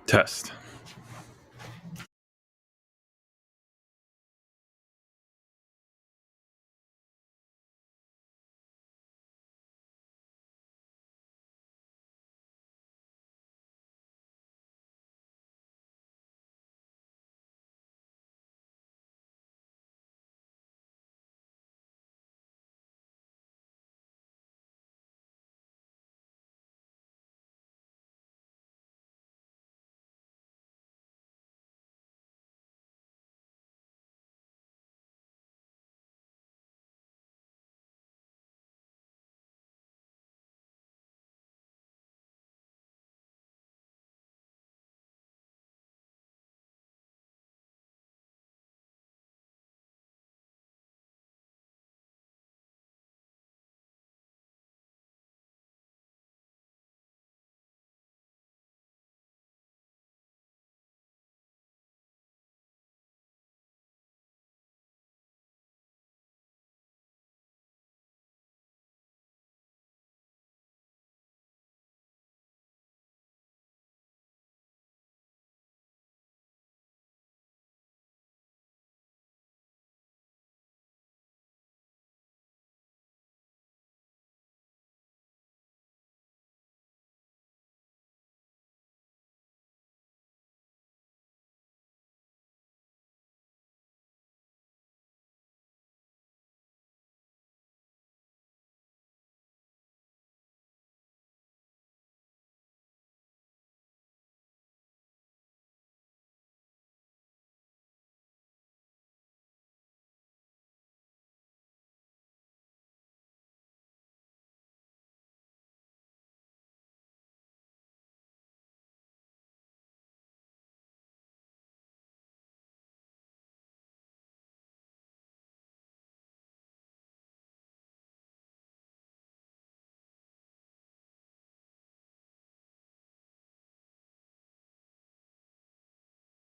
Test.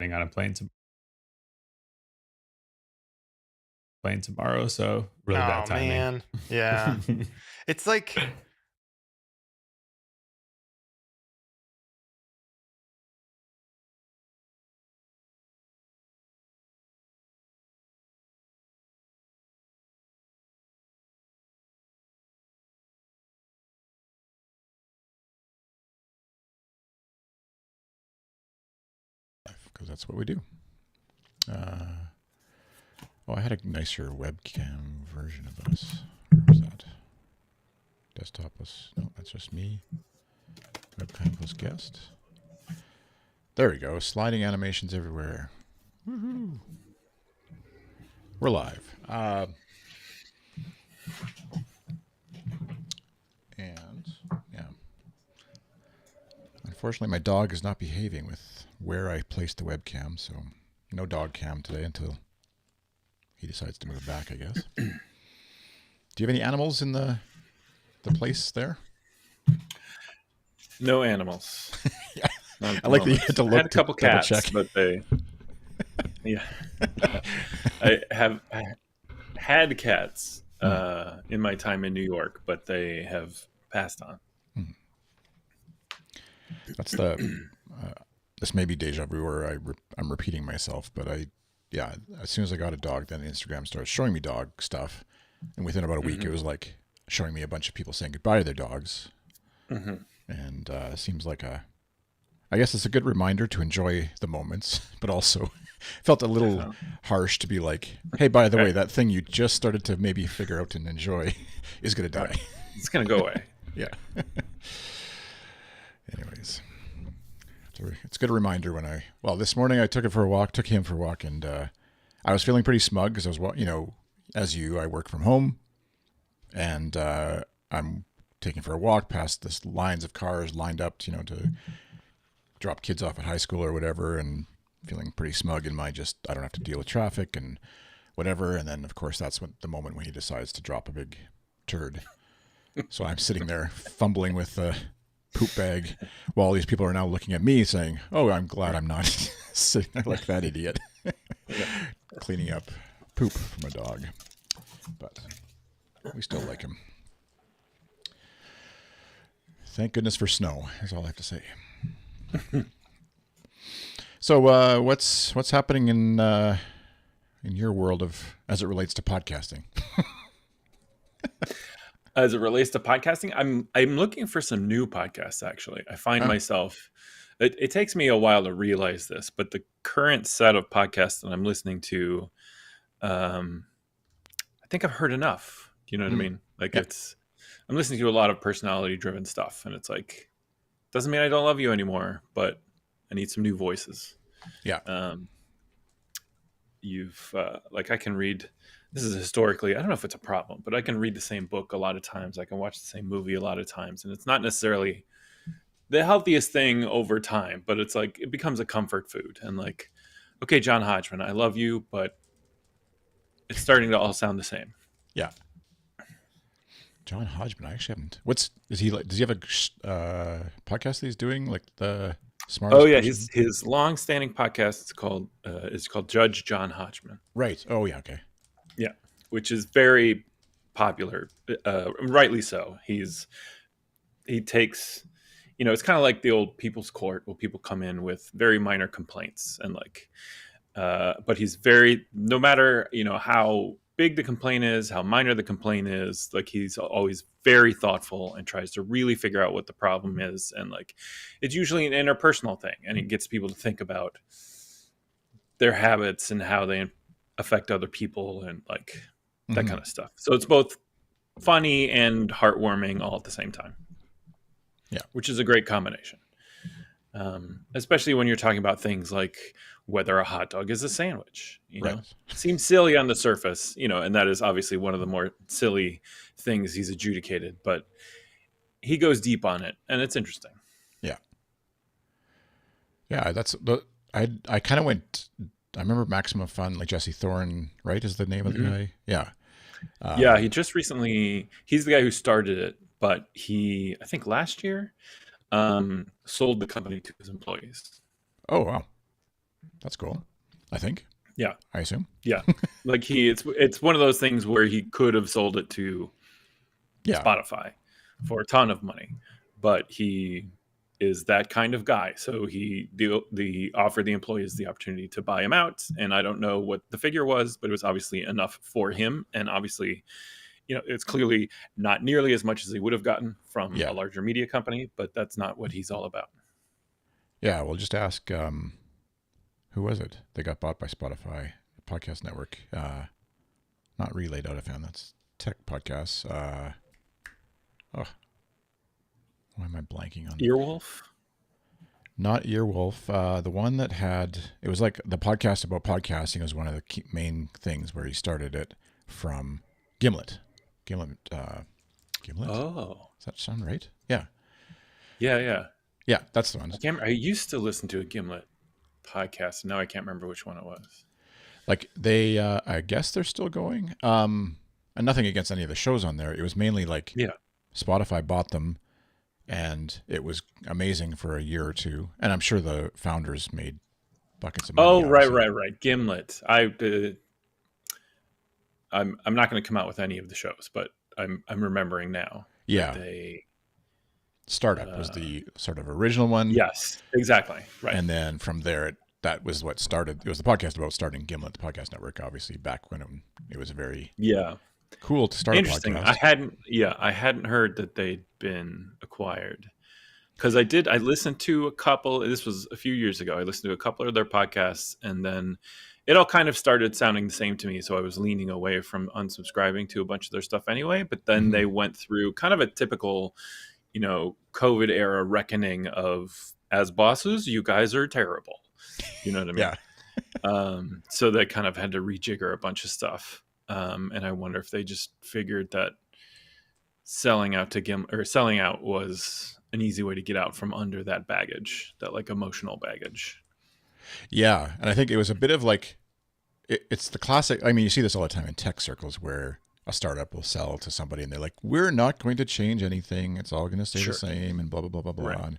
On a plane tomorrow, so really bad Oh timing. man. Yeah. It's like because that's what we do. I had a nicer webcam version of us. Where's that? Desktop plus. No, that's just me. Webcam plus guest. There we go. Sliding animations everywhere. Woohoo! We're live. And yeah. Unfortunately, my dog is not behaving with where I placed the webcam, so no dog cam today until he decides to move back, I guess. Do you have any animals in the place there? No animals. Yeah. Not at the I like that you moment. had to I look had a to couple double cats, check. but yeah. I had cats in my time in New York, but they have passed on. That's the. This may be deja vu, or I'm repeating myself, but as soon as I got a dog, then Instagram started showing me dog stuff, and within about a week, it was like showing me a bunch of people saying goodbye to their dogs, and seems like I guess it's a good reminder to enjoy the moments, but also felt a little harsh to be like, hey, by the way, that thing you just started to maybe figure out and enjoy is going to die. Right. It's going to go away. Yeah. Anyways, it's a good reminder when this morning I took him for a walk, and I was feeling pretty smug because I was, I work from home, and I'm taking for a walk past this lines of cars lined up, to drop kids off at high school or whatever, and feeling pretty smug in my I don't have to deal with traffic and whatever. And then, of course, that's the moment when he decides to drop a big turd. So I'm sitting there fumbling with the poop bag while these people are now looking at me saying, oh, I'm glad I'm not sitting there like that idiot cleaning up poop from a dog. But we still like him. Thank goodness for snow, is all I have to say. So what's happening in your world of as it relates to podcasting? As it relates to podcasting, I'm looking for some new podcasts. Actually, I find myself. It takes me a while to realize this, but the current set of podcasts that I'm listening to, I think I've heard enough. You know what I mean? Like I'm listening to a lot of personality-driven stuff, and it's like doesn't mean I don't love you anymore, but I need some new voices. Yeah. Like I can read. This is historically, I don't know if it's a problem, but I can read the same book a lot of times. I can watch the same movie a lot of times, and it's not necessarily the healthiest thing over time, but it's like it becomes a comfort food. And like, okay, John Hodgman, I love you, but it's starting to all sound the same. Yeah. John Hodgman, I actually haven't. Is he like? Does he have a podcast that he's doing like the smartest? Oh yeah, person? his long-standing podcast is called Judge John Hodgman. Right. Oh yeah. Okay. Yeah, which is very popular, rightly so. He takes, it's kind of like the old People's Court where people come in with very minor complaints and like, but he's no matter, how big the complaint is, how minor the complaint is, like he's always very thoughtful and tries to really figure out what the problem is. And like, it's usually an interpersonal thing and it gets people to think about their habits and how they affect other people and like that kind of stuff. So it's both funny and heartwarming all at the same time. Yeah. Which is a great combination. Especially when you're talking about things like whether a hot dog is a sandwich, know, seems silly on the surface, and that is obviously one of the more silly things he's adjudicated, but he goes deep on it and it's interesting. Yeah. Yeah. I kind of went, I remember Maximum Fun, like Jesse Thorne, right? Is the name of the guy? Yeah. Yeah. He's the guy who started it, but I think last year, sold the company to his employees. Oh, wow. That's cool. I think. Yeah. I assume. Yeah. Like it's one of those things where he could have sold it to Spotify for a ton of money, but he is that kind of guy. So he offered the employees the opportunity to buy him out. And I don't know what the figure was, but it was obviously enough for him. And obviously, it's clearly not nearly as much as he would have gotten from a larger media company, but that's not what he's all about. Yeah. Well, just ask, who was it? They got bought by Spotify Podcast Network. Not Relayed Out of FM. That's Tech Podcasts. Why am I blanking on? Earwolf? Not Earwolf. The one that it was like the podcast about podcasting was one of the main things where he started it from Gimlet. Gimlet. Oh. Does that sound right? Yeah. Yeah. Yeah, that's the one. I used to listen to a Gimlet podcast. And now I can't remember which one it was. Like they, I guess they're still going. And nothing against any of the shows on there. It was mainly like Spotify bought them. And it was amazing for a year or two. And I'm sure the founders made buckets of money. Oh, right. Gimlet. I'm not going to come out with any of the shows, but I'm remembering now. Yeah. Startup was the sort of original one. Yes, exactly. Right. And then from there, that was what started. It was the podcast about starting Gimlet, the podcast network, obviously back when it was very cool to start. Interesting. A podcast. I hadn't heard that they'd been acquired because I listened to a couple. This was a few years ago. I listened to a couple of their podcasts, and then it all kind of started sounding the same to me. So I was leaning away from unsubscribing to a bunch of their stuff anyway. But then they went through kind of a typical, COVID era reckoning of, as bosses, you guys are terrible. You know what I mean? Yeah. So they kind of had to rejigger a bunch of stuff. And I wonder if they just figured that selling out was an easy way to get out from under that baggage, that like emotional baggage. Yeah. And I think it was a bit of like, it's the classic. I mean, you see this all the time in tech circles where a startup will sell to somebody and they're like, we're not going to change anything. It's all going to stay the same and blah, blah, blah, blah, blah. Right.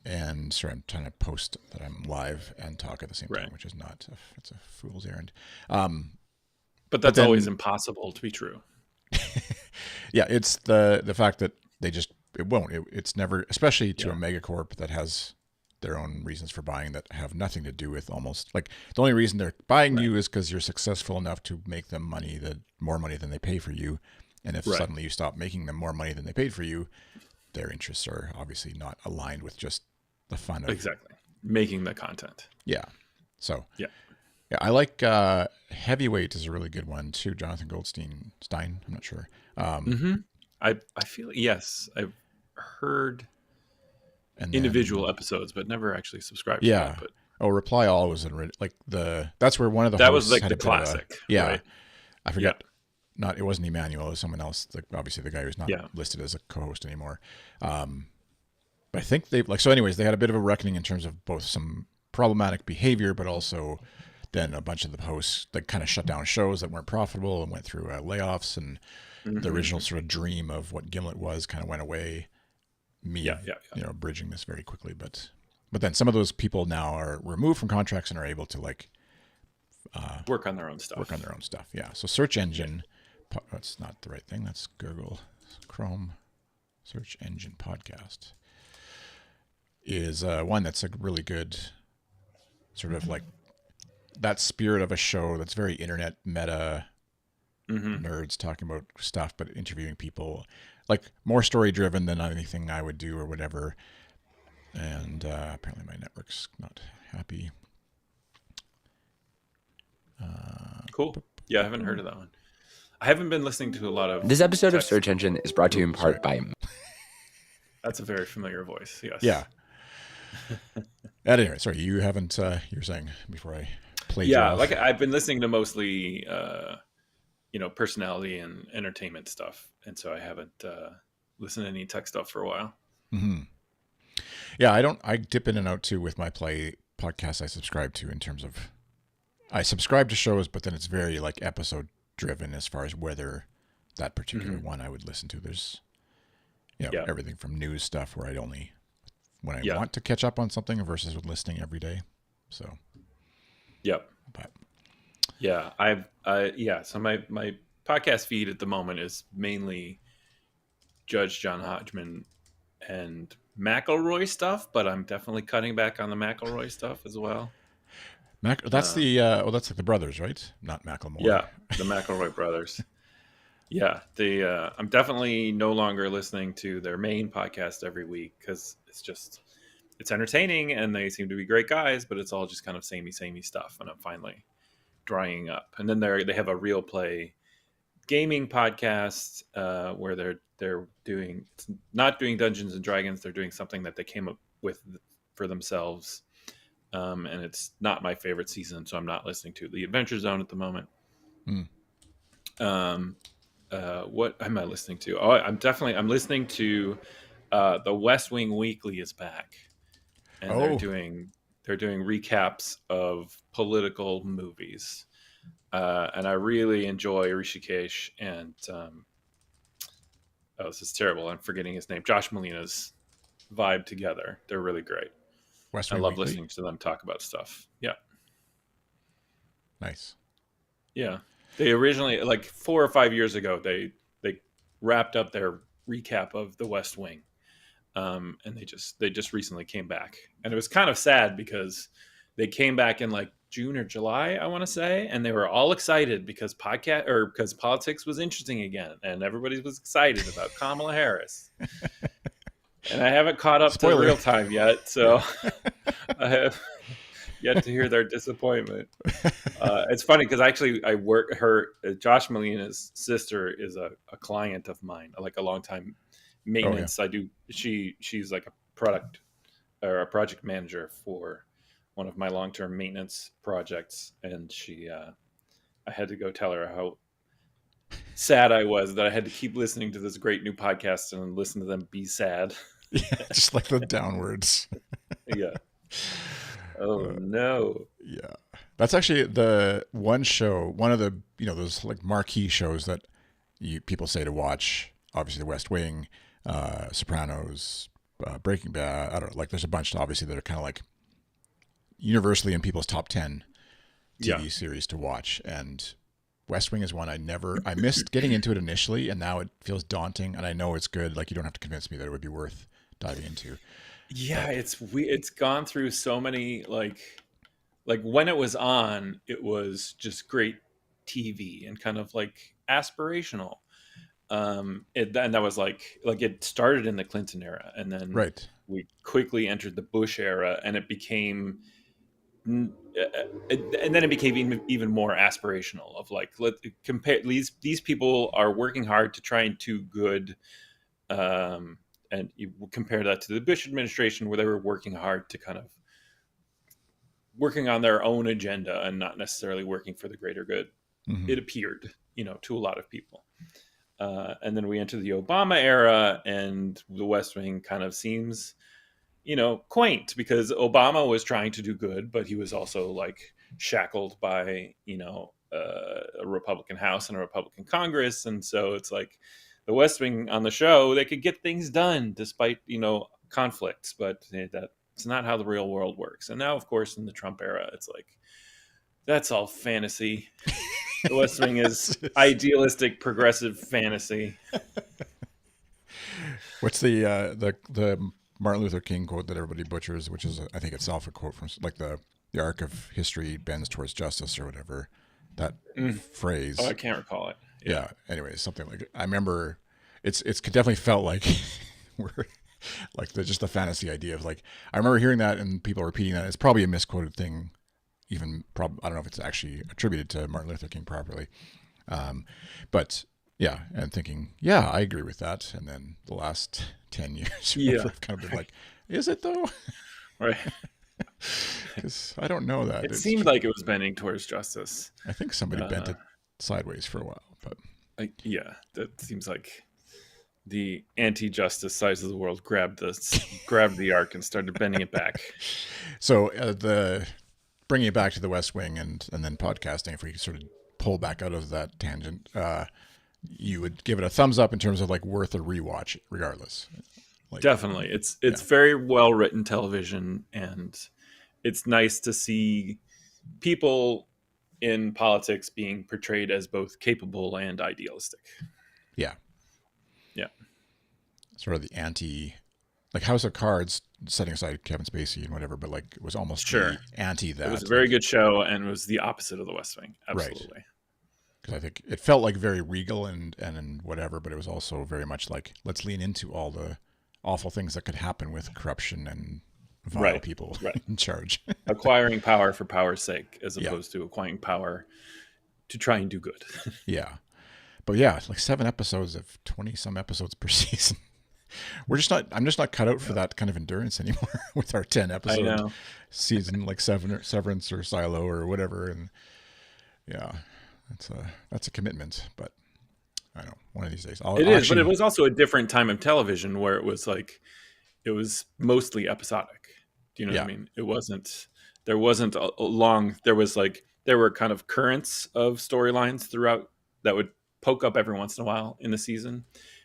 And sorry, I'm trying to post that I'm live and talk at the same time, which is not, it's a fool's errand. But that's always impossible to be true. Yeah. It's the fact that they just, it's never, especially to a megacorp that has their own reasons for buying that have nothing to do with almost like the only reason they're buying you is because you're successful enough to make them more money than they pay for you. And if suddenly you stop making them more money than they paid for you, their interests are obviously not aligned with just the fun of making the content. Yeah. So yeah, I like Heavyweight is a really good one too. Jonathan Goldstein, I'm not sure. I feel I've heard and individual episodes, but never actually subscribed. Yeah. To that, but Reply All was that's where one of the that hosts was like had the a bit of classic. right? I forget. Yeah. It wasn't Emmanuel. It was someone else. Obviously the guy who's not listed as a co-host anymore. But I think they they had a bit of a reckoning in terms of both some problematic behavior, but also then a bunch of the hosts that kind of shut down shows that weren't profitable and went through layoffs, and the original sort of dream of what Gimlet was kind of went away. Bridging this very quickly, but then some of those people now are removed from contracts and are able to work on their own stuff. Yeah. So search engine, that's not the right thing. That's Google Chrome search engine podcast is one that's a really good sort of like that spirit of a show that's very internet meta, nerds talking about stuff, but interviewing people, like more story driven than anything I would do or whatever. And apparently my network's not happy. Cool. Yeah, I haven't heard of that one. I haven't been listening to a lot of. This episode of Search Engine is brought to you in part by. That's a very familiar voice. Yes. Yeah. At any rate, sorry, you haven't. You were saying before I played. Yeah, like I've been listening to mostly, personality and entertainment stuff, and so I haven't listened to any tech stuff for a while. Mm-hmm. Yeah, I dip in and out too with my Play podcast I subscribe to in terms of. I subscribe to shows, but then it's very like episode driven as far as whether that particular one I would listen to. There's, everything from news stuff where I'd only when I want to catch up on something versus with listening every day. So, yep. But yeah, So my podcast feed at the moment is mainly Judge John Hodgman and McElroy stuff, but I'm definitely cutting back on the McElroy stuff as well. That's that's like the brothers, right? Not Macklemore. Yeah, the McElroy brothers. Yeah, I'm definitely no longer listening to their main podcast every week because it's entertaining and they seem to be great guys, but it's all just kind of samey stuff, and I'm finally drying up. And then they have a Real Play gaming podcast where they're not doing Dungeons and Dragons. They're doing something that they came up with for themselves. And it's not my favorite season, so I'm not listening to The Adventure Zone at the moment. What am I listening to? Oh, I'm listening to The West Wing Weekly is back, and they're doing recaps of political movies, and I really enjoy Rishikesh and this is terrible. I'm forgetting his name. Josh Molina's vibe together. They're really great. I love listening to them talk about stuff. Yeah. Nice. Yeah. They originally, like 4 or 5 years ago, they wrapped up their recap of The West Wing. And they just recently came back. And it was kind of sad because they came back in like June or July, I want to say, and they were all excited because because politics was interesting again, and everybody was excited about Kamala Harris. And I haven't caught up to real time yet, so I have yet to hear their disappointment. It's funny because actually I work Josh Molina's sister is a client of mine, like a longtime maintenance. She's like a product or a project manager for one of my long-term maintenance projects, and I had to go tell her how sad I was that I had to keep listening to this great new podcast and listen to them be sad. Yeah, just like the downwards. Yeah. Oh no. Yeah. That's actually the one show, one of the, those like marquee shows that people say to watch. Obviously, The West Wing, Sopranos, Breaking Bad. I don't know. Like, there's a bunch, obviously, that are kind of like universally in people's top 10 TV series to watch. And West Wing is one I missed getting into it initially, and now it feels daunting. And I know it's good. Like, you don't have to convince me that it would be worth diving into. Yeah, it's gone through so many like when it was on, it was just great TV and kind of like aspirational. And that was like it started in the Clinton era, and then Right. we quickly entered the Bush era, and it became and then it became even more aspirational of like let compare these people are working hard to try and do good, and you compare that to the Bush administration where they were working hard to kind of working on their own agenda and not necessarily working for the greater good. Mhm. It appeared, to a lot of people. And then we enter the Obama era, and the West Wing kind of seems, quaint because Obama was trying to do good, but he was also like shackled by, a Republican House and a Republican Congress. And so it's like the West Wing on the show, they could get things done despite, conflicts, but that's not how the real world works. And now, of course, in the Trump era, it's like, that's all fantasy. The West Wing is idealistic, progressive fantasy. What's the Martin Luther King quote that everybody butchers, which is I think itself a quote from like the arc of history bends towards justice or whatever. That phrase. Oh, I can't recall it. Yeah. Anyways, something like I remember. It's definitely felt like we're like just the fantasy idea of like I remember hearing that and people repeating that. It's probably a misquoted thing. Even I don't know if it's actually attributed to Martin Luther King properly. But yeah, and thinking, yeah, I agree with that. And then the last 10 years, Yeah. I've kind of been like, is it though? Right. Because I don't know that. It seemed like it was bending towards justice. I think somebody bent it sideways for a while, but Yeah, that seems like the anti-justice sides of the world grabbed the arc and started bending it back. so bringing it back to the West Wing and then podcasting, if we sort of pull back out of that tangent, you would give it a thumbs up in terms of like worth a rewatch regardless. Like, Definitely. It's very well written television, and it's nice to see people in politics being portrayed as both capable and idealistic. Yeah. Yeah. Sort of the like House of Cards, setting aside Kevin Spacey and whatever, but like it was almost the anti that. It was a very good show, and it was the opposite of the West Wing. Absolutely. Right. Because I think it felt like very regal and whatever, but it was also very much like, let's lean into all the awful things that could happen with corruption and vile people in charge. Acquiring power for power's sake, as opposed to acquiring power to try and do good. Yeah. But yeah, like 7 episodes of 20 some episodes per season. I'm just not cut out for that kind of endurance anymore with our 10 episode season, like Severance or Silo or whatever. And yeah, that's a commitment, but I don't know, one of these days. But it was also a different time of television where it was like, it was mostly episodic. Do you know what I mean? There wasn't a long, there were kind of currents of storylines throughout that would poke up every once in a while in the season.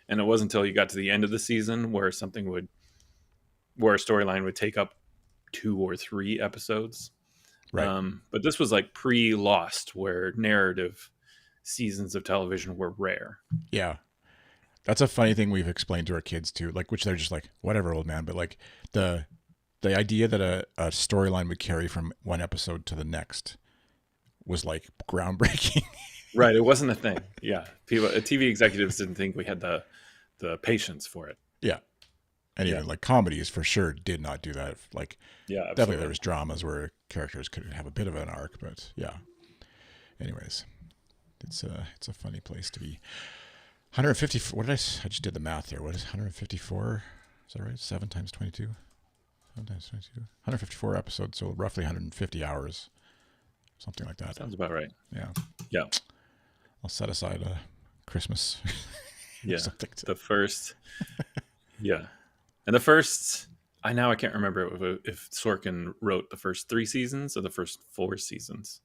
And it wasn't until you got to the end of the season where a storyline would take up 2 or 3 episodes. Right. But this was like pre-Lost, where narrative seasons of television were rare. Yeah. That's a funny thing we've explained to our kids too, like, which they're just like, whatever, old man. But like the idea that a storyline would carry from one episode to the next was like groundbreaking. Right. It wasn't a thing. Yeah. TV executives didn't think we had the patience for it. Yeah. And even like comedies for sure did not do that. Like, definitely there was dramas where characters could have a bit of an arc, but yeah. Anyways, it's a funny place to be. 150. What did I just did the math there. What is 154? Is that right? 7 times 22. 7 times 22. 154 episodes, so roughly 150 hours, something like that. Sounds about right. Yeah. Yeah. I'll set aside a Christmas. Yeah. The first. Yeah. And the first, I can't remember if Sorkin wrote the first 3 seasons or the first 4 seasons.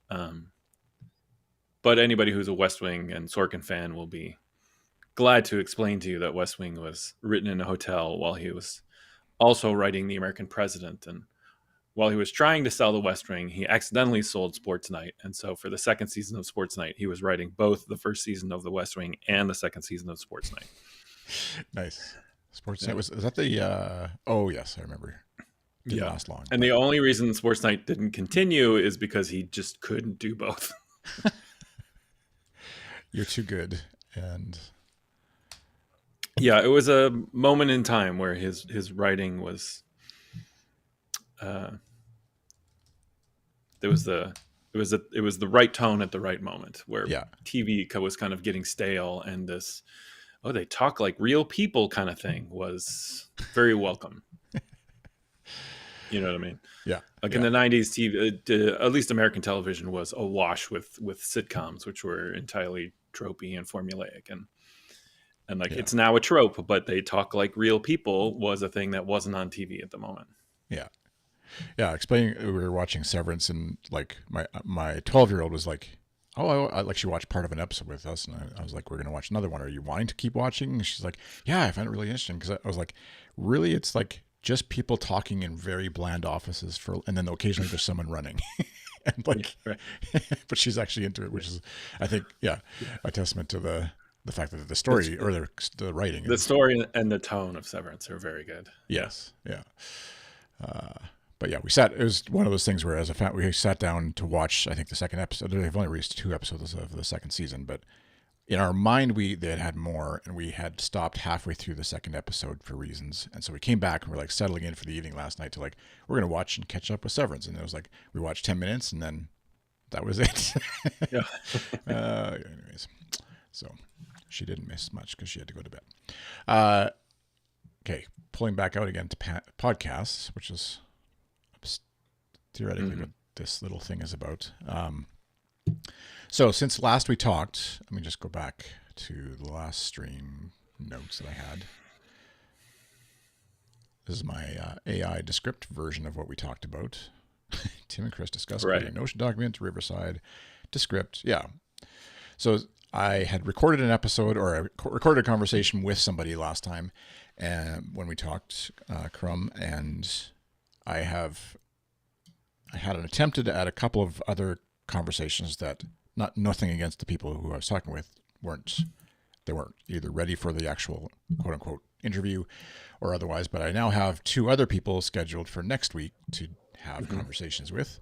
But anybody who's a West Wing and Sorkin fan will be glad to explain to you that West Wing was written in a hotel while he was also writing The American President. And while he was trying to sell the West Wing, he accidentally sold Sports Night. And so for the second season of Sports Night, he was writing both the first season of the West Wing and the second season of Sports Night. Nice. Sports Yeah. Night was that the? Oh yes, I remember. Didn't Yeah. last long. And the only reason Sports Night didn't continue is because he just couldn't do both. You're too good, and Yeah, it was a moment in time where his writing was it was the right tone at the right moment, where yeah, TV was kind of getting stale, and this they talk like real people kind of thing was very welcome. You know what I mean? yeah, Like in the 90s, TV, at least American television was awash with sitcoms, which were entirely tropey and formulaic, and like Yeah. it's now a trope, but they talk like real people was a thing that wasn't on TV at the moment. yeah. Explaining, we were watching Severance, and like my 12-year-old was like, "Oh, I like she watched part of an episode with us," and I was like, "We're gonna watch another one. Are you wanting to keep watching?" And she's like, "Yeah, I find it really interesting." Because I was like, "Really? It's like just people talking in very bland offices and then occasionally there's someone running." And like, Right. but she's actually into it, which is, I think, a testament to the fact that the story or the writing. The is, story and the tone of Severance are very good. Yes. Yeah. But yeah, it was one of those things where we sat down to watch, I think, the second episode. They've only released 2 episodes of the second season, but in our mind, they had more, and we had stopped halfway through the second episode for reasons. And so we came back and we're like settling in for the evening last night to like, we're going to watch and catch up with Severance. And it was like, we watched 10 minutes and then that was it. Yeah. Anyways, so she didn't miss much because she had to go to bed. Okay, pulling back out again to podcasts, which is theoretically what this little thing is about. So since last we talked, let me just go back to the last stream notes that I had. This is my AI Descript version of what we talked about. Tim and Chris discussed creating a Notion document, Riverside, Descript. Yeah. So I had recorded an episode, or I recorded a conversation with somebody last time, and when we talked, Crumb, and I had an attempted to add a couple of other conversations that nothing against the people who I was talking with weren't either ready for the actual quote unquote interview or otherwise, but I now have 2 other people scheduled for next week to have conversations with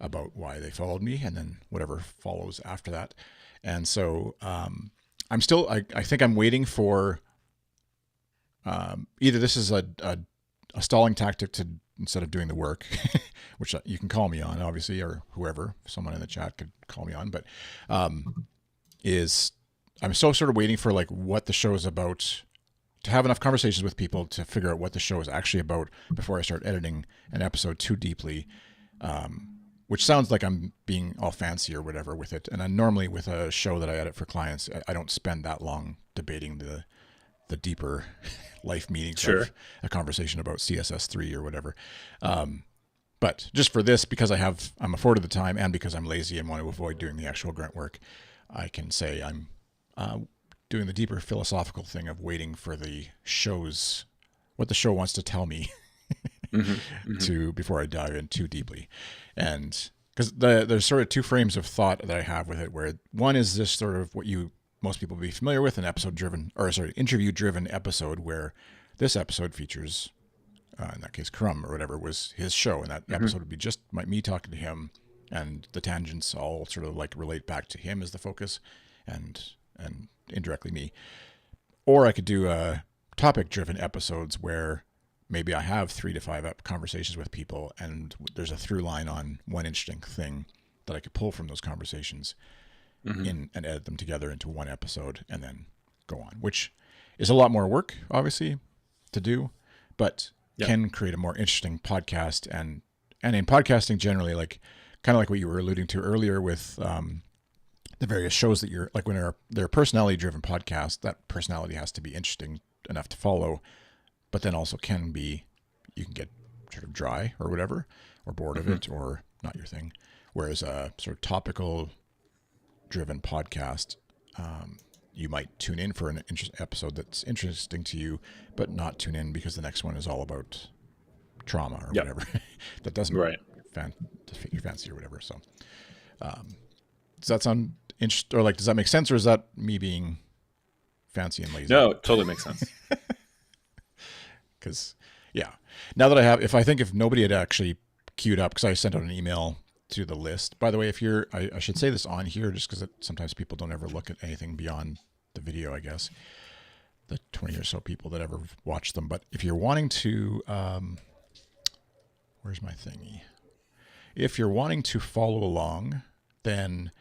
about why they followed me and then whatever follows after that. And so I'm still, I think I'm waiting for either this is a stalling tactic to, instead of doing the work, which you can call me on, obviously, or whoever, someone in the chat could call me on, but I'm still sort of waiting for like what the show is about, to have enough conversations with people to figure out what the show is actually about before I start editing an episode too deeply, which sounds like I'm being all fancy or whatever with it. And I normally, with a show that I edit for clients, I don't spend that long debating the deeper life meanings of a conversation about CSS3 or whatever. But just for this, because I'm afforded the time and because I'm lazy and want to avoid doing the actual grunt work, I can say I'm doing the deeper philosophical thing of waiting for what the show wants to tell me before I dive in too deeply. And because there's sort of 2 frames of thought that I have with it, where one is this sort of what most people will be familiar with, an interview-driven episode, where this episode features, in that case, Crumb or whatever was his show, and that episode would be just me talking to him, and the tangents all sort of like relate back to him as the focus, and indirectly me. Or I could do topic-driven episodes where maybe I have 3 to 5 conversations with people, and there's a through line on one interesting thing that I could pull from those conversations and edit them together into one episode and then go on, which is a lot more work, obviously, to do, but can create a more interesting podcast. And in podcasting generally, like kind of like what you were alluding to earlier with the various shows that you're like, when they're personality driven podcasts, that personality has to be interesting enough to follow, but then also you can get sort of dry or whatever, or bored of it, or not your thing. Whereas a sort of topical driven podcast, you might tune in for an episode that's interesting to you, but not tune in because the next one is all about trauma or whatever that doesn't fit your fancy or whatever. So does that sound interesting, or like, does that make sense, or is that me being fancy and lazy? No, it totally makes sense. Because, yeah. Now that I have, if nobody had actually queued up, because I sent out an email to the list. By the way, I should say this on here just because sometimes people don't ever look at anything beyond the video, I guess. The 20 or so people that ever watch them. But if you're wanting to, where's my thingy? If you're wanting to follow along, then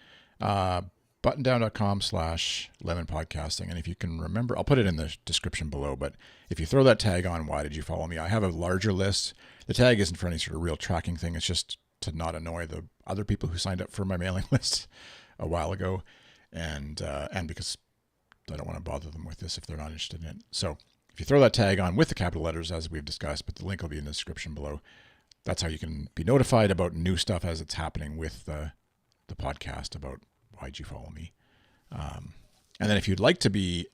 buttondown.com/lemon podcasting. And if you can remember, I'll put it in the description below, but if you throw that tag on, why did you follow me? I have a larger list. The tag isn't for any sort of real tracking thing. It's just to not annoy the other people who signed up for my mailing list a while ago. And because I don't want to bother them with this if they're not interested in it. So if you throw that tag on with the capital letters, as we've discussed, but the link will be in the description below. That's how you can be notified about new stuff as it's happening with the podcast about Why'd You Follow Me. And then if you'd like to be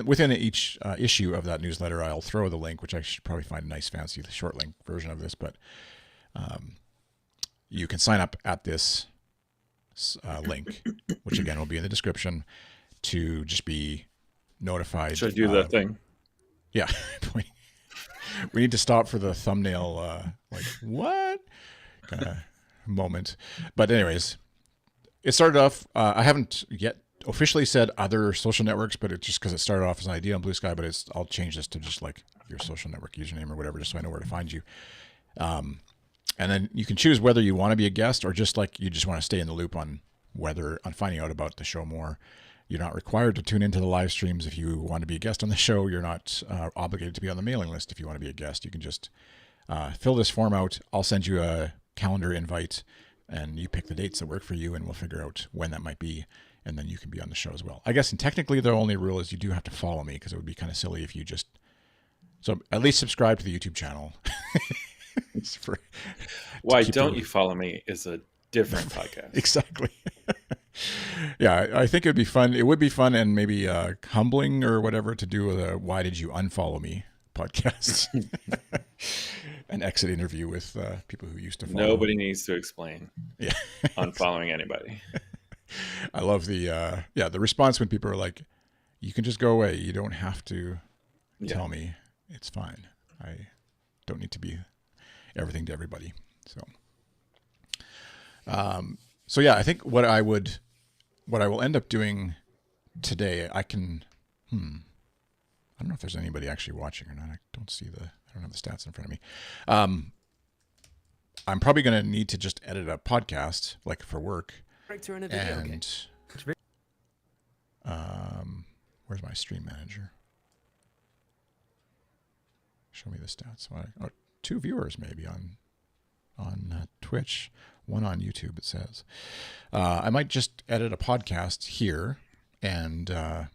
within each issue of that newsletter, I'll throw the link, which I should probably find a nice fancy short link version of this, but you can sign up at this link, which again will be in the description, to just be notified. Should I do the thing? Yeah. We need to stop for the thumbnail, like, what? Kind of moment. But anyways, it started off, I haven't yet officially said other social networks, but it's just because it started off as an idea on Blue Sky, but I'll change this to just like your social network username or whatever, just so I know where to find you. And then you can choose whether you want to be a guest or just like you just want to stay in the loop on finding out about the show more. You're not required to tune into the live streams if you want to be a guest on the show. You're not obligated to be on the mailing list if you want to be a guest. You can just fill this form out. I'll send you a calendar invite, and you pick the dates that work for you, and we'll figure out when that might be, and then you can be on the show as well. I guess, and technically, the only rule is you do have to follow me, because it would be kind of silly if you just... So at least subscribe to the YouTube channel. Why Don't You Follow Me is a different podcast. Exactly. Yeah, I think it would be fun. It would be fun and maybe humbling or whatever to do a Why Did You Unfollow Me podcast. An exit interview with people who used to follow. Nobody needs to explain Yeah. unfollowing anybody. I love the response when people are like, you can just go away. You don't have to tell me. It's fine. I don't need to be everything to everybody. So yeah, I think what I will end up doing today, I don't know if there's anybody actually watching or not. I don't have the stats in front of me. I'm probably going to need to just edit a podcast, like for work. And where's my stream manager? Show me the stats. 2 viewers maybe on Twitch, 1 on YouTube, it says. I might just edit a podcast here. And, oh,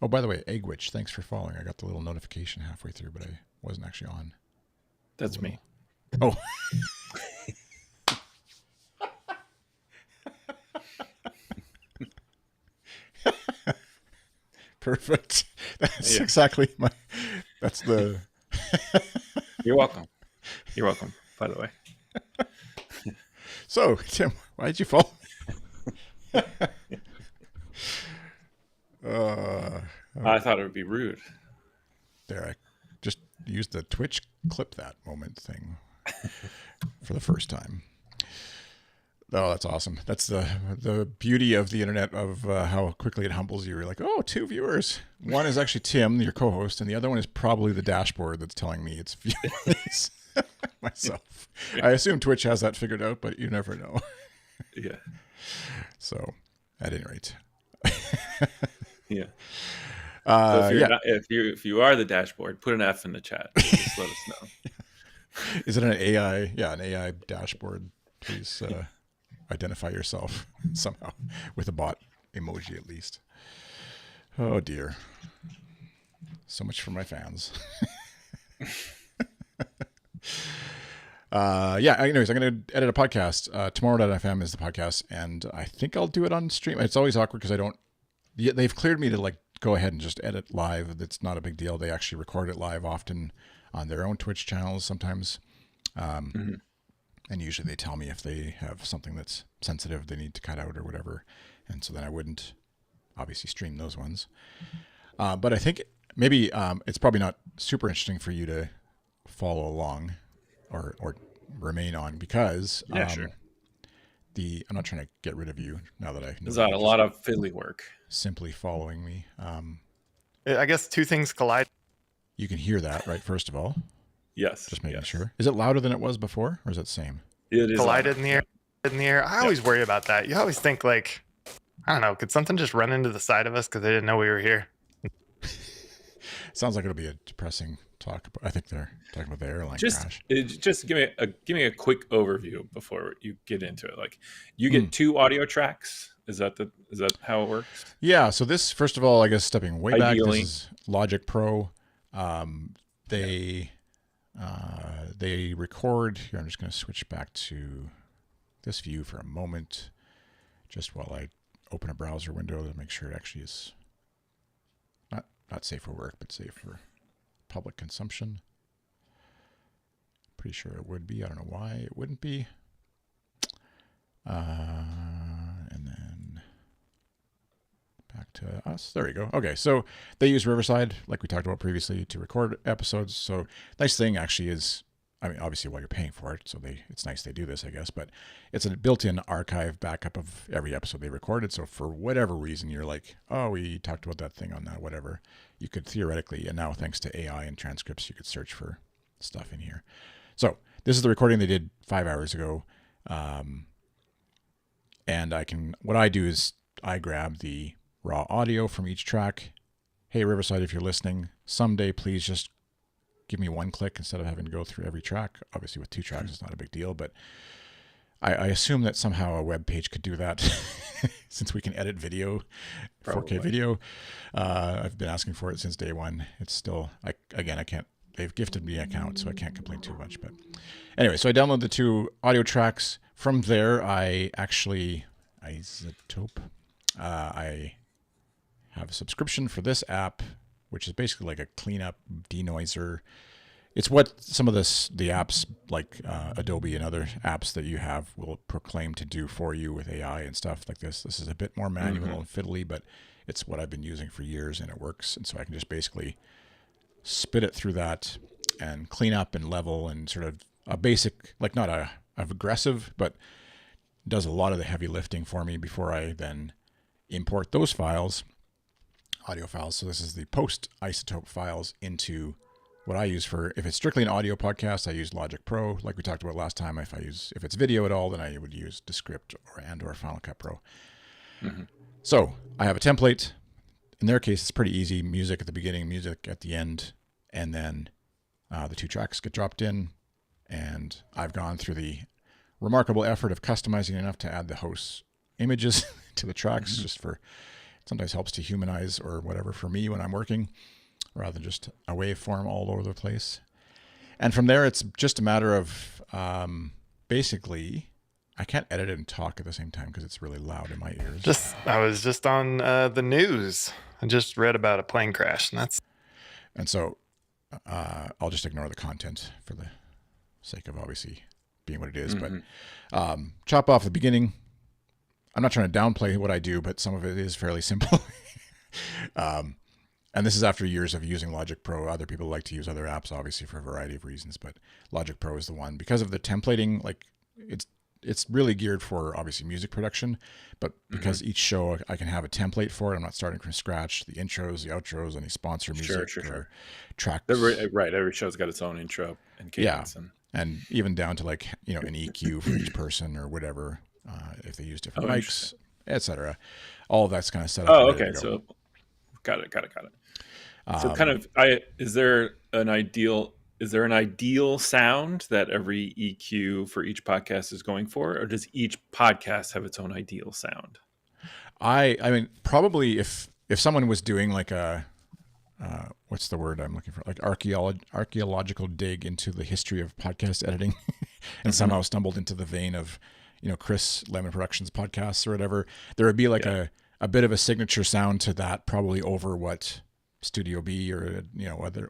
by the way, Eggwitch, thanks for following. I got the little notification halfway through, but I wasn't actually on. That's me. Oh. Perfect. That's exactly that's the... You're welcome. You're welcome, by the way. So, Tim, why did you fall? I thought it would be rude. There, I just used the Twitch clip that moment thing for the first time. Oh, that's awesome. That's the beauty of the internet, of how quickly it humbles you. You're like, oh, 2 viewers. One is actually Tim, your co-host, and the other one is probably the dashboard that's telling me it's viewers. Myself. I assume Twitch has that figured out, but you never know. Yeah. So, at any rate. Yeah. So if you are the dashboard, put an F in the chat. Just let us know. Is it an AI? Yeah, an AI dashboard. Please identify yourself somehow with a bot emoji at least. Oh dear. So much for my fans. Anyways, I'm going to edit a podcast. Tomorrow.fm is the podcast, and I think I'll do it on stream. It's always awkward because they've cleared me to like go ahead and just edit live. That's not a big deal. They actually record it live often on their own Twitch channels sometimes. And usually they tell me if they have something that's sensitive they need to cut out or whatever. And so then I wouldn't obviously stream those ones. But I think maybe it's probably not super interesting for you to follow along or remain on because Yeah, sure. I'm not trying to get rid of you now that I know There's that a you're lot just of fiddly work. simply following me. I guess two things collide. You can hear that, right? First of all, Yes. just making yes. sure. Is it louder than it was before, or is it the same? It is Collided on. in the air. In the air. I always worry about that. You always think like, I don't know, could something just run into the side of us because they didn't know we were here? Sounds like it'll be a depressing talk. But I think they're talking about the airline Just crash. just give me a quick overview before you get into it. Like, you Hmm. get 2 audio tracks. Is that how it works? Yeah. So this, first of all, I guess stepping way back, Ideally. this is Logic Pro. They record here. I'm just going to switch back to this view for a moment, just while I open a browser window to make sure it actually is not safe for work, but safe for public consumption. Pretty sure it would be. I don't know why it wouldn't be. And then back to us. There we go. Okay, so they use Riverside, like we talked about previously, to record episodes. So nice thing actually is, I mean, obviously while you're paying for it, so it's nice they do this, I guess, but it's a built-in archive backup of every episode they recorded. So for whatever reason, you're like, oh, we talked about that thing on that, whatever. You could theoretically, and now thanks to AI and transcripts, you could search for stuff in here. So this is the recording they did 5 hours ago. And what I do is I grab the raw audio from each track. Hey, Riverside, if you're listening, someday please just give me one click instead of having to go through every track. Obviously with 2 tracks, it's not a big deal, but I assume that somehow a web page could do that since we can edit video, Probably. 4K video. I've been asking for it since day one. It's still, I can't, they've gifted me an account, so I can't complain too much. But anyway, so I download the 2 audio tracks. From there, iZotope. I have a subscription for this app, which is basically like a cleanup denoiser. It's what some of the apps like Adobe and other apps that you have will proclaim to do for you with AI and stuff like this. This is a bit more manual and fiddly, but it's what I've been using for years and it works. And so I can just basically spit it through that and clean up and level and sort of a basic, like not a aggressive, but does a lot of the heavy lifting for me before I then import those files, audio files. So this is the post iZotope files into what I use for, if it's strictly an audio podcast, I use Logic Pro, like we talked about last time. If it's video at all, then I would use Descript or Final Cut Pro. Mm-hmm. So I have a template. In their case, it's pretty easy. Music at the beginning, music at the end, and then the 2 tracks get dropped in. And I've gone through the remarkable effort of customizing enough to add the host's images to the tracks, just for, sometimes helps to humanize or whatever for me when I'm working, rather than just a waveform all over the place. And from there, it's just a matter of basically, I can't edit it and talk at the same time because it's really loud in my ears. I was just on the news. I just read about a plane crash, And so I'll just ignore the content for the sake of obviously being what it is. But chop off the beginning. I'm not trying to downplay what I do, but some of it is fairly simple. And this is after years of using Logic Pro. Other people like to use other apps, obviously, for a variety of reasons, but Logic Pro is the one because of the templating. Like it's really geared for obviously music production, but because each show I can have a template for it, I'm not starting from scratch. The intros, the outros, any sponsor music, Sure. tracks. Right. Every show's got its own intro and cadence. And even down to like, an EQ for each person or whatever, if they use different mics, etc. All of that's kind of set up. Oh, okay. So got it. So kind of, is there an ideal sound that every EQ for each podcast is going for, or does each podcast have its own ideal sound? I mean, probably if someone was doing like a, what's the word I'm looking for? Like archaeological dig into the history of podcast editing and somehow stumbled into the vein of, Chris Lemon Productions podcasts or whatever, there would be like a bit of a signature sound to that, probably over what Studio B or,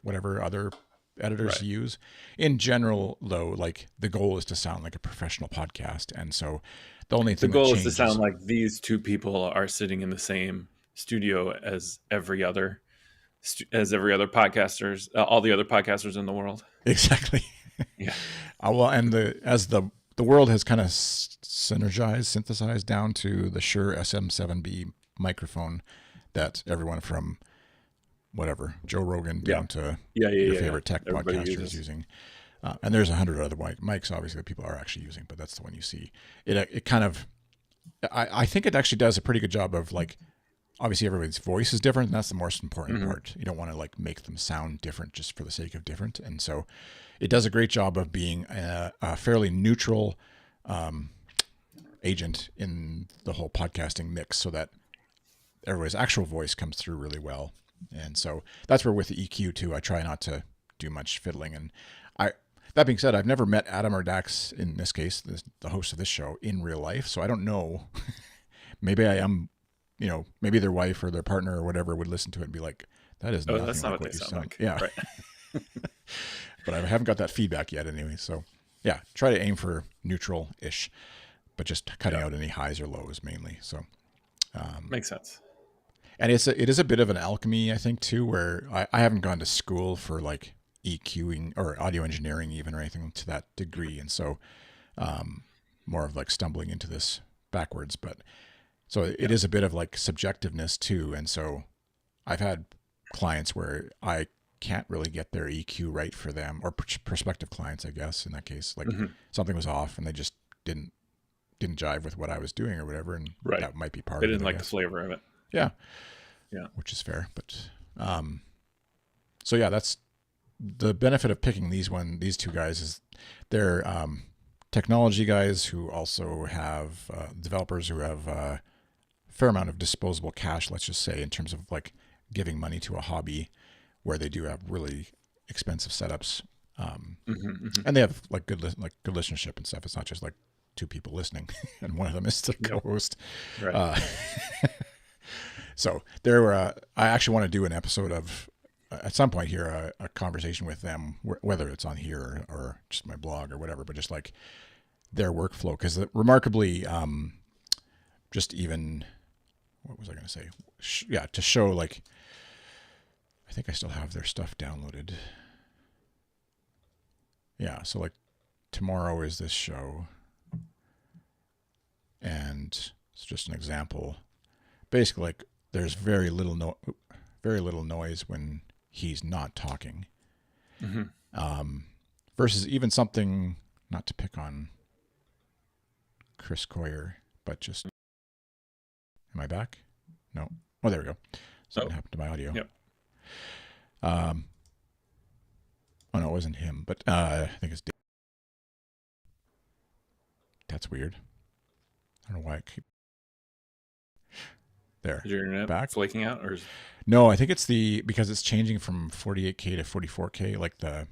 whatever other editors use. In general, though, like the goal is to sound like a professional podcast. And so the only thing the goal is to sound like these 2 people are sitting in the same studio as every other as every other podcasters, all the other podcasters in the world. Exactly. Yeah. Well, and as the world has kind of synthesized down to the Shure SM7B microphone that everyone from whatever Joe Rogan down to your favorite tech Everybody podcaster is using. And there's 100 other mics, obviously, that people are actually using, but that's the one you see. It kind of, I think it actually does a pretty good job of like, obviously everybody's voice is different, and that's the most important part. You don't want to like make them sound different just for the sake of different. And so it does a great job of being a fairly neutral agent in the whole podcasting mix so that everybody's actual voice comes through really well. And so that's where with the EQ too, I try not to do much fiddling. And that being said, I've never met Adam or Dax, in this case, the host of this show, in real life. So I don't know. Maybe I am, maybe their wife or their partner or whatever would listen to it and be like, that is nothing that's not like what they you sound like. Yeah. Right. But I haven't got that feedback yet anyway. So yeah, try to aim for neutral-ish, but just cutting out any highs or lows mainly. So Makes sense. and it is a bit of an alchemy, I think, too, where I haven't gone to school for like EQing or audio engineering even or anything to that degree. And so more of like stumbling into this backwards. But so it is a bit of like subjectiveness too. And so I've had clients where I can't really get their EQ right for them, or prospective clients, I guess, in that case, like something was off and they just didn't jive with what I was doing or whatever. And that might be part They of it. didn't like the flavor of it. Yeah. Yeah. Which is fair. But so yeah, that's the benefit of picking these two guys is they're technology guys who also have developers who have a fair amount of disposable cash, let's just say, in terms of like giving money to a hobby where they do have really expensive setups. And they have like good listenership and stuff. It's not just like two people listening and one of them is the co-host. Right. So I actually want to do an episode of, at some point here, a conversation with them, whether it's on here or just my blog or whatever, but just like their workflow. Because remarkably, just even, what was I going to say? To show like, I think I still have their stuff downloaded. Yeah, so like tomorrow is this show. And it's just an example. Basically, like there's very little noise when he's not talking. Versus even something, not to pick on Chris Coyer, but just, am I back? No. Oh, there we go. Something happened to my audio. Yep. Oh no, it wasn't him, but I think it's Dave. That's weird. I don't know why I keep there. Is your internet back flaking out, or no? I think it's because it's changing from 48K to 44K, like the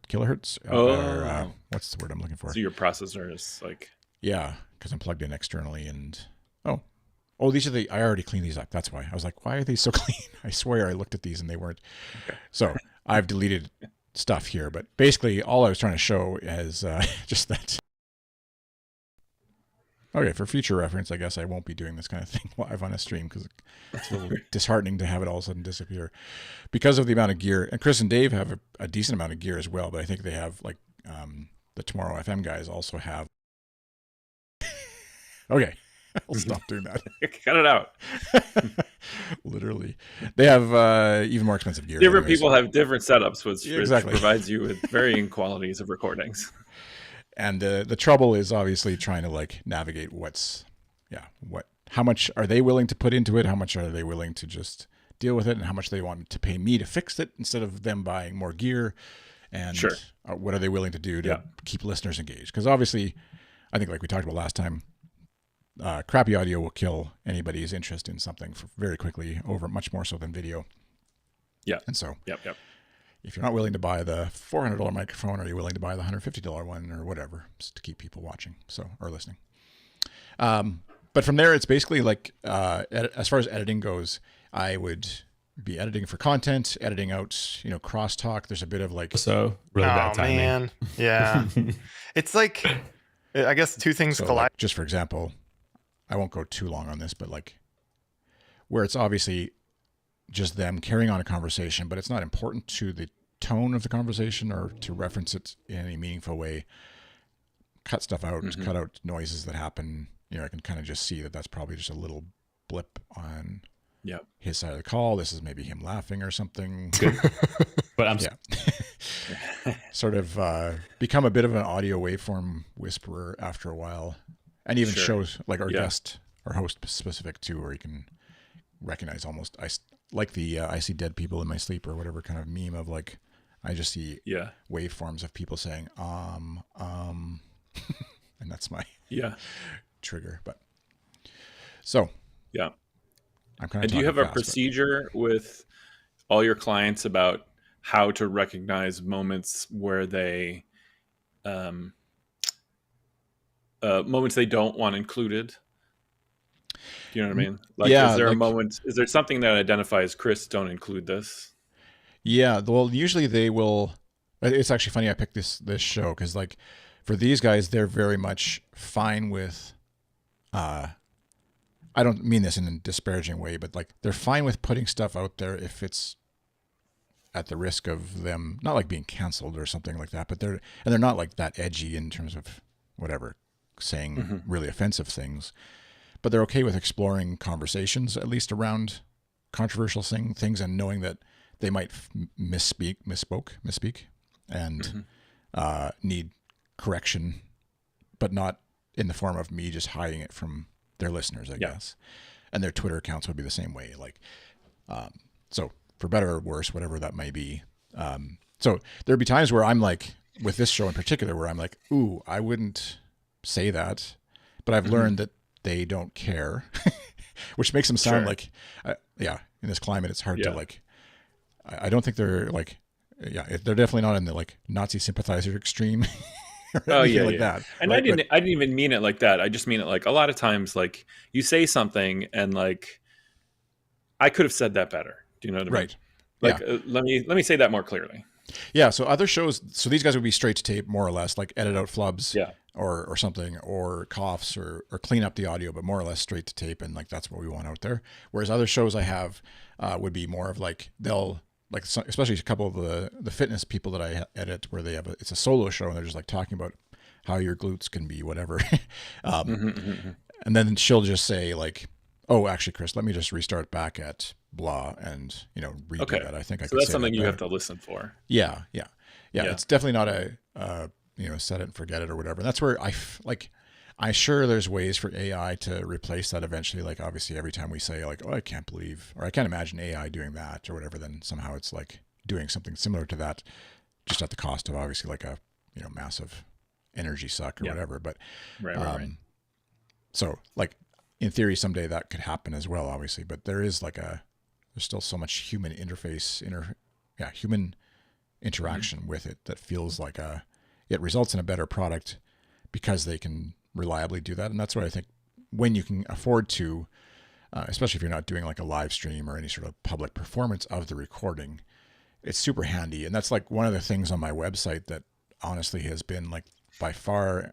kilohertz. Or, what's the word I'm looking for? So your processor is like, yeah, because I'm plugged in externally, and oh, these are I already cleaned these up. That's why I was like, why are they so clean? I swear I looked at these and they weren't. Okay. So I've deleted stuff here, but basically all I was trying to show is just that. Okay, for future reference, I guess I won't be doing this kind of thing live on a stream because it's a little disheartening to have it all of a sudden disappear because of the amount of gear. And Chris and Dave have a decent amount of gear as well, but I think they have like the Tomorrow FM guys also have. Okay, I'll stop doing that. Cut it out. Literally, they have even more expensive gear. Different people have different setups, which exactly provides you with varying qualities of recordings. And the trouble is obviously trying to like navigate how much are they willing to put into it? How much are they willing to just deal with it? And how much they want to pay me to fix it instead of them buying more gear? And what are they willing to do to keep listeners engaged? Because obviously, I think like we talked about last time, crappy audio will kill anybody's interest in something very quickly, over much more so than video. Yeah. And so, yep. If you're not willing to buy the $400 microphone, are you willing to buy the $150 one or whatever, just to keep people watching or listening? But from there, it's basically like, as far as editing goes, I would be editing for content, editing out, crosstalk. There's a bit of like, so really bad timing. Man. Yeah. It's like, I guess two things collide. Like, just for example, I won't go too long on this, but like where it's obviously just them carrying on a conversation, but it's not important to the tone of the conversation or to reference it in any meaningful way. Cut stuff out, cut out noises that happen. I can kind of just see that that's probably just a little blip on his side of the call. This is maybe him laughing or something. Good. But I'm sort of become a bit of an audio waveform whisperer after a while, and even shows like our guest or host specific too, where you can recognize almost like the I see dead people in my sleep or whatever kind of meme of like I just see waveforms of people saying and that's my trigger. But so I'm kind of. And do you have a procedure with all your clients about how to recognize moments where they moments they don't want included? Do you know what I mean? Like, is there a moment? Is there something that identifies Chris? Don't include this. Yeah. Well, usually they will. It's actually funny. I picked this show because, like, for these guys, they're very much fine with. I don't mean this in a disparaging way, but like they're fine with putting stuff out there if it's at the risk of them not like being canceled or something like that. But they're not like that edgy in terms of whatever saying really offensive things. But they're okay with exploring conversations, at least around controversial things, and knowing that they might misspeak, and need correction, but not in the form of me just hiding it from their listeners, I guess. And their Twitter accounts would be the same way. Like, so for better or worse, whatever that may be. So there'd be times where I'm like, with this show in particular, where I'm like, ooh, I wouldn't say that, but I've learned that they don't care, which makes them sound like, in this climate, it's hard to like, I don't think they're like, they're definitely not in the like Nazi sympathizer extreme. Like that. And right? I didn't even mean it like that. I just mean it like a lot of times, like you say something and like, I could have said that better. Do you know what I mean? Right. Like, let me say that more clearly. Yeah. So other shows, so these guys would be straight to tape, more or less, like edit out flubs or something, or coughs or clean up the audio, but more or less straight to tape. And like, that's what we want out there. Whereas other shows I have would be more of like, they'll, like, especially a couple of the fitness people that I edit, where they have it's a solo show and they're just like talking about how your glutes can be whatever. And then she'll just say like, oh, actually, Chris, let me just restart back at blah and, redo that. I think I could say that's something you have to listen for. Yeah. It's definitely not a, set it and forget it or whatever. And that's where I'm sure there's ways for AI to replace that eventually. Like, obviously, every time we say like, oh, I can't believe, or I can't imagine AI doing that or whatever, then somehow it's like doing something similar to that, just at the cost of obviously like a, massive energy suck or whatever. But, right. So like in theory, someday that could happen as well, obviously, but there's still so much human interface, human interaction with it that feels like it results in a better product because they can reliably do that. And that's what I think, when you can afford to, especially if you're not doing like a live stream or any sort of public performance of the recording, it's super handy. And that's like one of the things on my website that honestly has been like by far,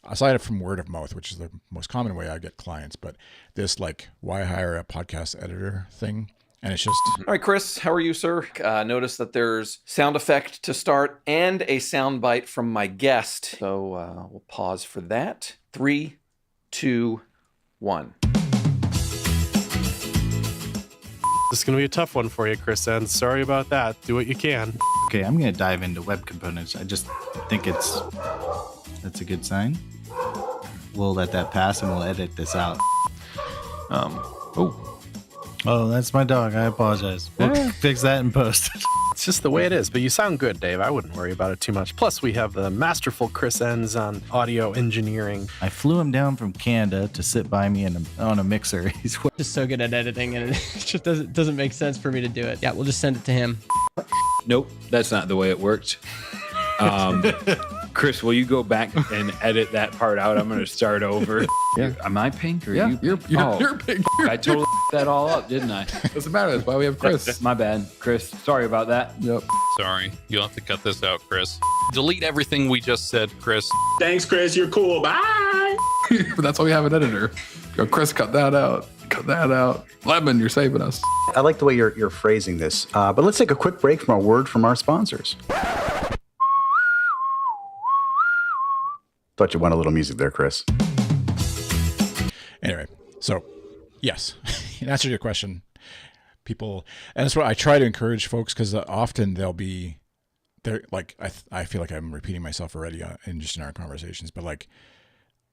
aside from word of mouth, which is the most common way I get clients, but this like, why hire a podcast editor thing? And it's just... All right, Chris, how are you, sir? Notice that there's sound effect to start and a sound bite from my guest. So we'll pause for that. 3, 2, 1. This is going to be a tough one for you, Chris, and sorry about that. Do what you can. Okay, I'm going to dive into web components. I just think that's a good sign. We'll let that pass and we'll edit this out. Oh, that's my dog. I apologize. We'll fix that in post. It's just the way it is, but you sound good, Dave. I wouldn't worry about it too much. Plus, we have the masterful Chris Enns on audio engineering. I flew him down from Canada to sit by me on a mixer. He's just so good at editing, and it just doesn't make sense for me to do it. Yeah, we'll just send it to him. Nope, that's not the way it worked. Chris, will you go back and edit that part out? I'm going to start over. Yeah. Am I pink or you? You're pink. I totally that all up, didn't I? Doesn't matter. That's why we have Chris. My bad, Chris. Sorry about that. Yep. Sorry. You'll have to cut this out, Chris. Delete everything we just said, Chris. Thanks, Chris. You're cool. Bye. But that's why we have an editor. Go, Chris, cut that out. Cut that out. Lemon, you're saving us. I like the way you're phrasing this, but let's take a quick break from a word from our sponsors. Thought you wanted a little music there, Chris. Anyway, so yes, in answer to your question, people, and that's what I try to encourage folks, because often they're like, I feel like I'm repeating myself already in our conversations, but like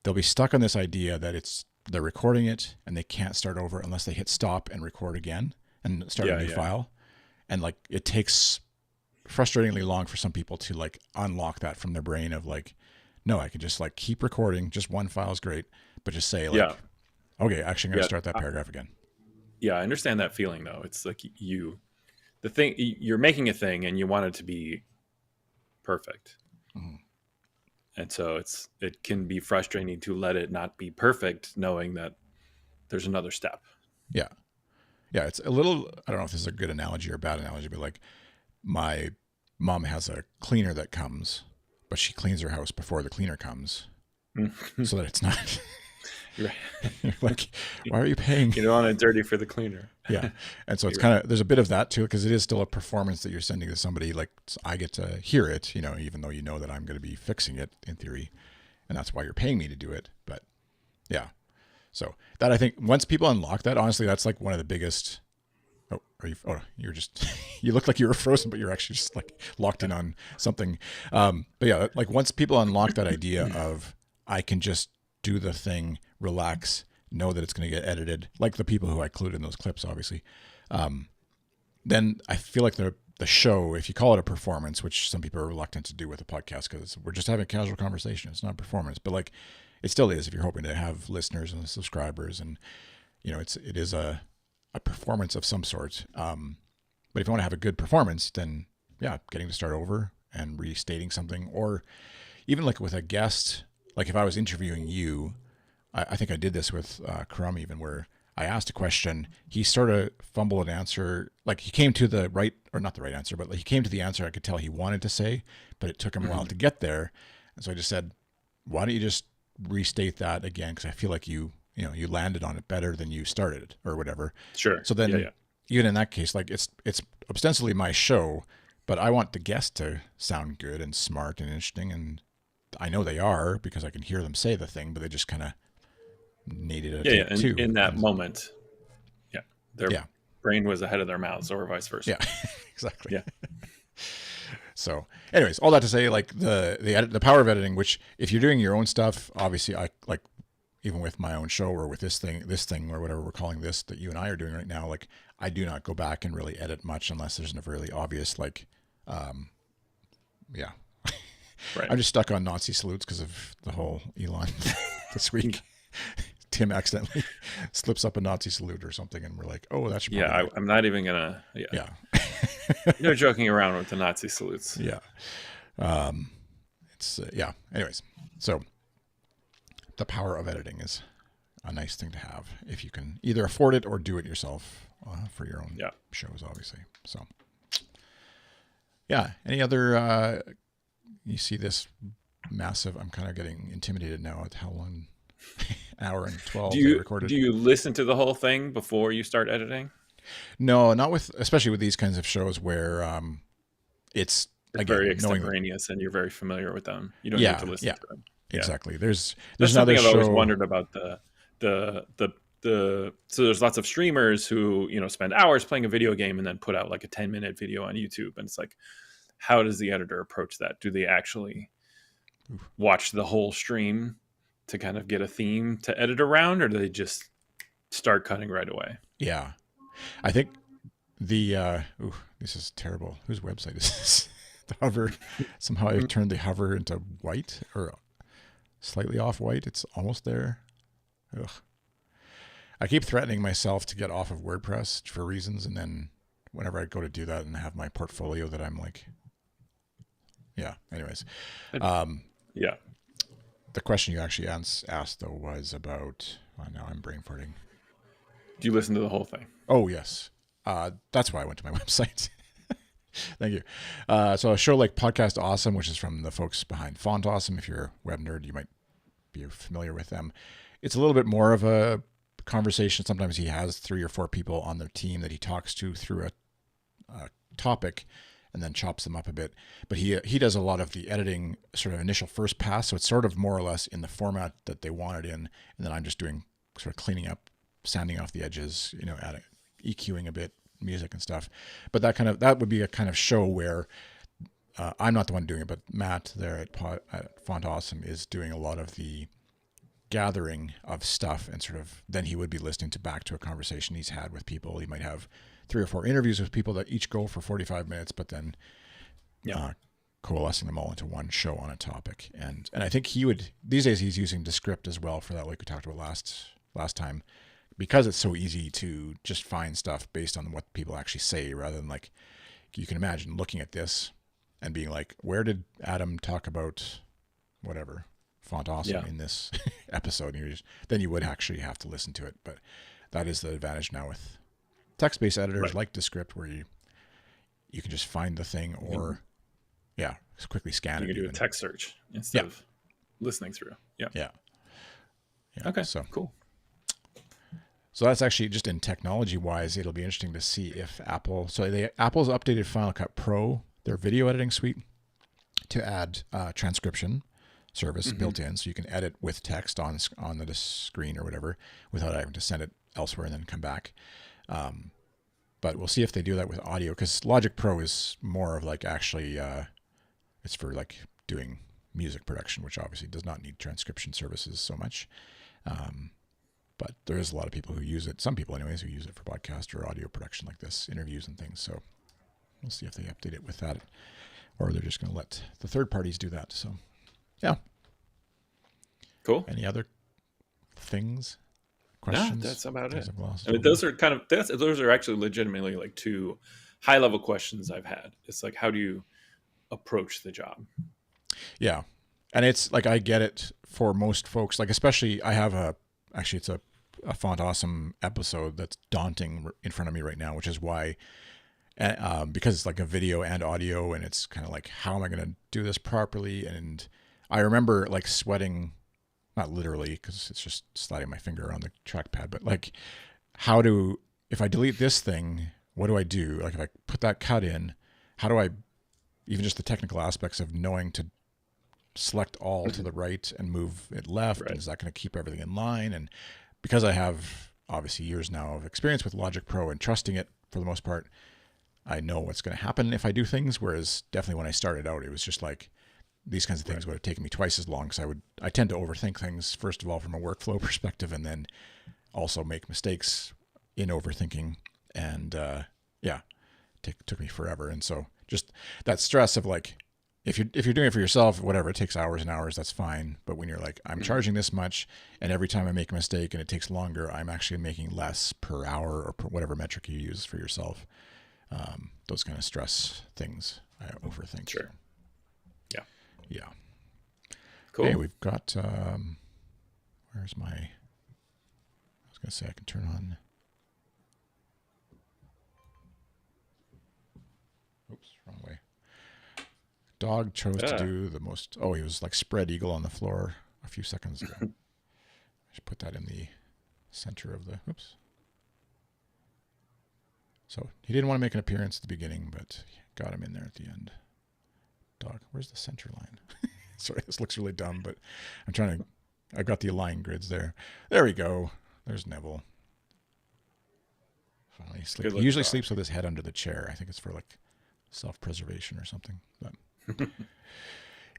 they'll be stuck on this idea that they're recording it and they can't start over unless they hit stop and record again and start a new file. And like, it takes frustratingly long for some people to like unlock that from their brain of like, no, I can just like keep recording. Just one file is great, but just say like, okay, actually I'm going to start that paragraph again. Yeah. I understand that feeling though. It's like you're making a thing and you want it to be perfect. Mm-hmm. And so it can be frustrating to let it not be perfect, knowing that there's another step. Yeah. Yeah. It's a little, I don't know if this is a good analogy or a bad analogy, but like my mom has a cleaner that comes, but she cleans her house before the cleaner comes so that it's not, you're like, why are you paying? You don't want it dirty for the cleaner. Yeah. And so it's kind of, there's a bit of that too, because it is still a performance that you're sending to somebody. Like I get to hear it, even though you know that I'm going to be fixing it in theory, and that's why you're paying me to do it. But yeah. So that, I think once people unlock that, honestly, that's like one of the biggest, you're just, you look like you were frozen, but you're actually just like locked in on something. But yeah, like once people unlock that idea of, I can just do the thing, relax, know that it's going to get edited, like the people who I included in those clips, obviously. Then I feel like the show, if you call it a performance, which some people are reluctant to do with a podcast because we're just having a casual conversation, it's not a performance, but like it still is if you're hoping to have listeners and subscribers, and it is a performance of some sort. But if you want to have a good performance, then yeah, getting to start over and restating something, or even like with a guest, like if I was interviewing you, I think I did this with Karam even, where I asked a question, he sort of fumbled an answer, like he came to the right, or not the right answer, but like he came to the answer I could tell he wanted to say, but it took him a while to get there. And so I just said, why don't you just restate that again? Because I feel like you landed on it better than you started or whatever. Sure. So then even in that case, like it's ostensibly my show, but I want the guest to sound good and smart and interesting. And I know they are because I can hear them say the thing, but they just kind of needed a take too. In that moment, their brain was ahead of their mouths, or vice versa. Yeah, exactly. Yeah. So, anyways, all that to say, like the power of editing, which if you're doing your own stuff, obviously, I like even with my own show or with this thing or whatever we're calling this that you and I are doing right now, like I do not go back and really edit much unless there's a really obvious Right. I'm just stuck on Nazi salutes because of the whole Elon this week. Tim accidentally slips up a Nazi salute or something, and we're like, "Oh, that should." Yeah, I'm not even gonna. Yeah. No joking around with the Nazi salutes. Yeah. It's Anyways, so the power of editing is a nice thing to have if you can either afford it or do it yourself for your own shows, obviously. So, yeah. Any other? You see this massive, I'm kind of getting intimidated now at how long, an hour and 12 they recorded. Do you listen to the whole thing before you start editing? No, not especially with these kinds of shows where it's again, very extemporaneous and you're very familiar with them. You don't need to listen to them. Exactly. There's another show. I've always wondered about so there's lots of streamers who, spend hours playing a video game and then put out like a 10-minute video on YouTube. And it's like, how does the editor approach that? Do they actually watch the whole stream to kind of get a theme to edit around, or do they just start cutting right away? Yeah. I think this is terrible. Whose website is this? The hover. Somehow I've turned the hover into white or slightly off white. It's almost there. Ugh. I keep threatening myself to get off of WordPress for reasons, and then whenever I go to do that and have my portfolio that I'm like, anyways. The question you actually asked though was about, now I'm brain farting. Do you listen to the whole thing? Oh yes. That's why I went to my website. Thank you. So a show like Podcast Awesome, which is from the folks behind Font Awesome. If you're a web nerd, you might be familiar with them. It's a little bit more of a conversation. Sometimes he has 3 or 4 people on their team that he talks to through a topic, and then chops them up a bit. But he does a lot of the editing, sort of initial first pass, so it's sort of more or less in the format that they want it in, and then I'm just doing sort of cleaning up, sanding off the edges, adding, EQing a bit, music and stuff. But that would be a kind of show where I'm not the one doing it, but Matt there at Font Awesome is doing a lot of the gathering of stuff, and sort of then he would be listening back to a conversation he's had with people. He might have 3 or 4 interviews with people that each go for 45 minutes, but then coalescing them all into one show on a topic. And I think these days he's using Descript as well for that, like we talked about last time, because it's so easy to just find stuff based on what people actually say, rather than like, you can imagine looking at this and being like, where did Adam talk about whatever Font Awesome in this episode? And then you would actually have to listen to it. But that is the advantage now with text-based editors like Descript, where you can just find the thing, or just quickly scan it. You can do a text search instead of listening through. Yeah. Okay, so cool. So that's actually just in technology-wise, it'll be interesting to see if Apple's updated Final Cut Pro, their video editing suite, to add transcription service built in, so you can edit with text on the screen or whatever without having to send it elsewhere and then come back. But we'll see if they do that with audio, because Logic Pro is more of like actually it's for like doing music production, which obviously does not need transcription services so much. But there is a lot of people who use it, some people anyways, who use it for podcast or audio production like this, interviews and things. So we'll see if they update it with that, or they're just going to let the third parties do that. So yeah. Cool. Any other things? Questions? No, that's about it. I mean, those are actually legitimately like 2 high-level questions I've had. It's like, how do you approach the job? Yeah. And it's like, I get it for most folks, like, especially I have it's a Font Awesome episode that's daunting in front of me right now, which is why, because it's like a video and audio, and it's kind of like, how am I going to do this properly? And I remember like sweating, not literally, because it's just sliding my finger on the trackpad, but like, if I delete this thing, what do I do? Like, if I put that cut in, how do I, even just the technical aspects of knowing to select all to the right and move it left, and is that going to keep everything in line? And because I have obviously years now of experience with Logic Pro and trusting it for the most part, I know what's going to happen if I do things. Whereas definitely when I started out, it was just like, these kinds of things would have taken me twice as long, because I tend to overthink things, first of all, from a workflow perspective, and then also make mistakes in overthinking. And took me forever. And so just that stress of like, if you're doing it for yourself, whatever, it takes hours and hours, that's fine. But when you're like, I'm charging this much, and every time I make a mistake and it takes longer, I'm actually making less per hour, or per whatever metric you use for yourself. Those kind of stress things I overthink. Sure. Yeah. Cool. Hey, we've got, where's my, I was going to say I can turn on. Oops, wrong way. Dog chose to do the most, he was like spread eagle on the floor a few seconds ago. I should put that in the center of the, oops. So he didn't want to make an appearance at the beginning, but got him in there at the end. Dog, where's the center line? Sorry, this looks really dumb, but I've got the align grids there. There we go. There's Neville. Finally sleep. He usually sleeps with his head under the chair. I think it's for like self-preservation or something. But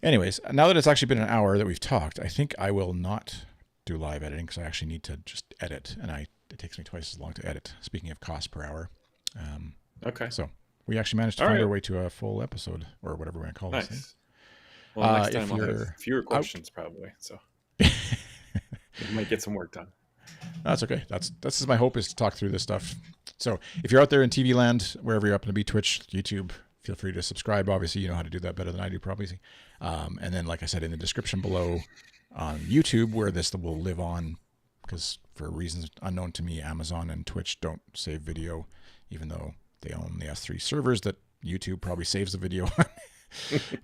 anyways, now that it's actually been an hour that we've talked, I think I will not do live editing, because I actually need to just edit, and it takes me twice as long to edit. Speaking of cost per hour. Okay. So we actually managed to find our way to a full episode, or whatever we're going to call this thing. Well, next time I'll have fewer questions probably, so we might get some work done. That's okay. This is my hope, is to talk through this stuff. So if you're out there in TV land, wherever you're up to be, Twitch, YouTube, feel free to subscribe. Obviously, you know how to do that better than I do, probably. And then, like I said, in the description below on YouTube, where this will live on, because for reasons unknown to me, Amazon and Twitch don't save video, even though they own the S3 servers that YouTube probably saves the video on.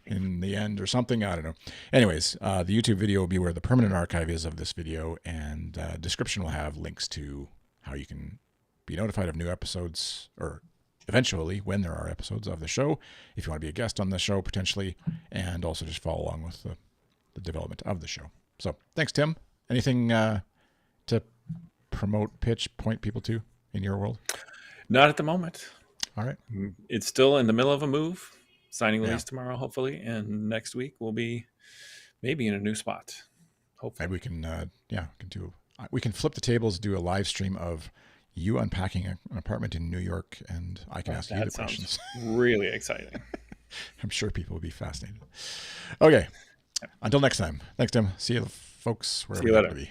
in the end or something. I don't know. Anyways, the YouTube video will be where the permanent archive is of this video, and description will have links to how you can be notified of new episodes, or eventually when there are episodes of the show, if you want to be a guest on the show potentially, and also just follow along with the development of the show. So thanks, Tim. Anything to promote, pitch, point people to in your world? Not at the moment. All right. It's still in the middle of a move. Signing the lease tomorrow, hopefully, and next week we'll be maybe in a new spot. Hopefully, maybe we can we can flip the tables, do a live stream of you unpacking an apartment in New York, and I can ask you the questions. Really exciting. I'm sure people will be fascinated. Okay. Until next time. Thanks, Tim. See you, folks. See you later.